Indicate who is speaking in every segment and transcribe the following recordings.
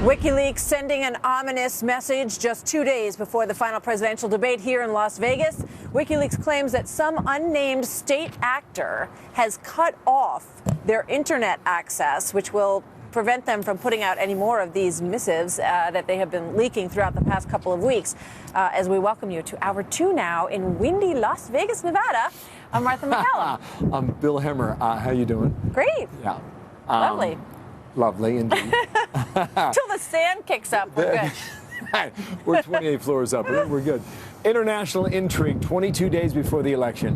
Speaker 1: Wikileaks sending an ominous message just 2 days before the final presidential debate here in Las Vegas. Wikileaks claims that some unnamed state actor has cut off their internet access, which will prevent them from putting out any more of these missives that they have been leaking throughout the past couple of weeks. As we welcome you to Hour 2 now in windy Las Vegas, Nevada, I'm Martha McCallum.
Speaker 2: I'm Bill Hemmer. How you doing?
Speaker 1: Great.
Speaker 2: Yeah.
Speaker 1: Lovely.
Speaker 2: Lovely, indeed.
Speaker 1: Till the sand kicks up, we're good.
Speaker 2: We're 28 floors up. We're good. International intrigue 22 days before the election.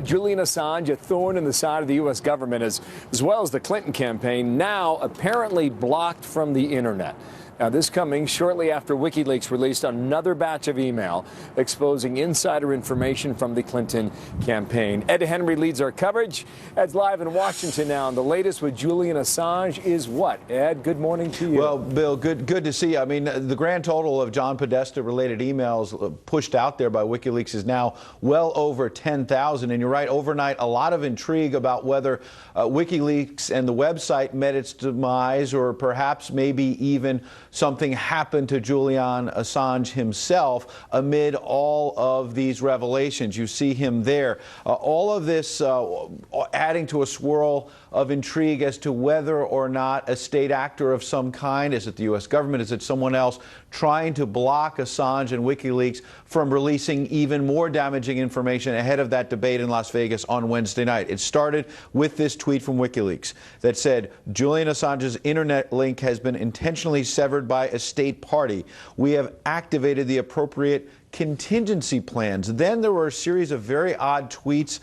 Speaker 2: Julian Assange, a thorn in the side of the U.S. government, as well as the Clinton campaign, now apparently blocked from the internet. Now, this coming shortly after Wikileaks released another batch of email exposing insider information from the Clinton campaign. Ed Henry leads our coverage. Ed's live in Washington now, and the latest with Julian Assange is what? Ed, good morning to you.
Speaker 3: Well, Bill, good to see you. I mean, the grand total of John Podesta-related emails pushed out there by Wikileaks is now well over 10,000. And you're right, overnight, a lot of intrigue about whether Wikileaks and the website met its demise, or perhaps maybe even something happened to Julian Assange himself amid all of these revelations. You see him there. All of this adding to a swirl of intrigue as to whether or not a state actor of some kind, is it the U.S. government, is it someone else, trying to block Assange and Wikileaks from releasing even more damaging information ahead of that debate in Las Vegas on Wednesday night. It started with this tweet from Wikileaks that said, Julian Assange's internet link has been intentionally severed by a state party. We have activated the appropriate contingency plans. Then there were a series of very odd tweets.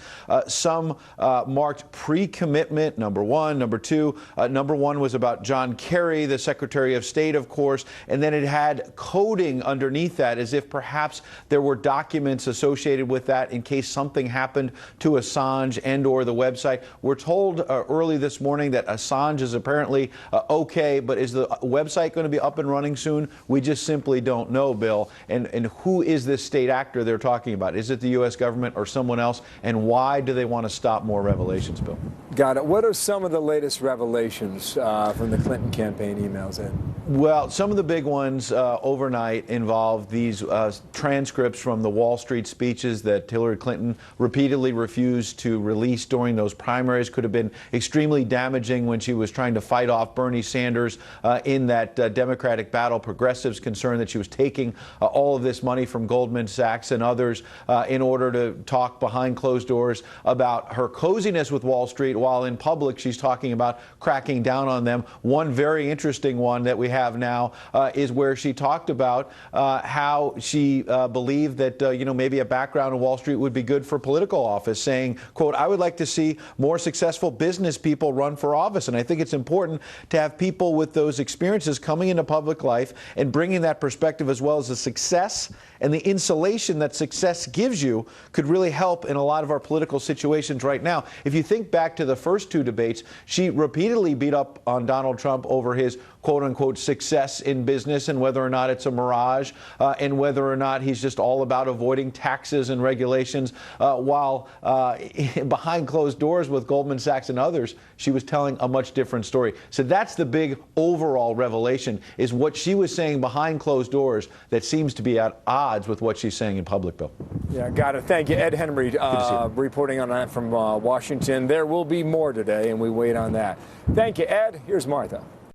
Speaker 3: Some marked pre-commitment, number one. Number two, number one was about John Kerry, the Secretary of State, of course, and then it had coding underneath that as if perhaps there were documents associated with that in case something happened to Assange and or the website. We're told early this morning that Assange is apparently okay, but is the website going to be up and running soon? We just simply don't know, Bill. And who is this state actor they're talking about? Is it the U.S. government or someone else? And why do they want to stop more revelations, Bill?
Speaker 2: Got it. What are some of the latest revelations from the Clinton campaign emails, Ed?
Speaker 3: Well, some of the big ones overnight involve these transcripts from the Wall Street speeches that Hillary Clinton repeatedly refused to release during those primaries. Could have been extremely damaging when she was trying to fight off Bernie Sanders in that Democratic battle. Progressives concerned that she was taking all of this money from Goldman Sachs and others in order to talk behind closed doors about her coziness with Wall Street, while in public she's talking about cracking down on them. One very interesting one that we have now is where she talked about how she believed that maybe a background in Wall Street would be good for political office, saying, quote, I would like to see more successful business people run for office. And I think it's important to have people with those experiences coming into public life and bringing that perspective, as well as the success and the insulation that success gives you, could really help in a lot of our political situations right now. If you think back to the first two debates, she repeatedly beat up on Donald Trump over his quote-unquote success in business and whether or not it's a mirage and whether or not he's just all about avoiding taxes and regulations, while behind closed doors with Goldman Sachs and others, she was telling a much different story. So that's the big overall revelation, is what she was saying behind closed doors that seems to be at odds with what she's saying in public, Bill.
Speaker 2: Yeah, got it. Thank you. Ed Henry reporting on that from Washington. There will be more today, and we wait on that. Thank you, Ed. Here's Martha.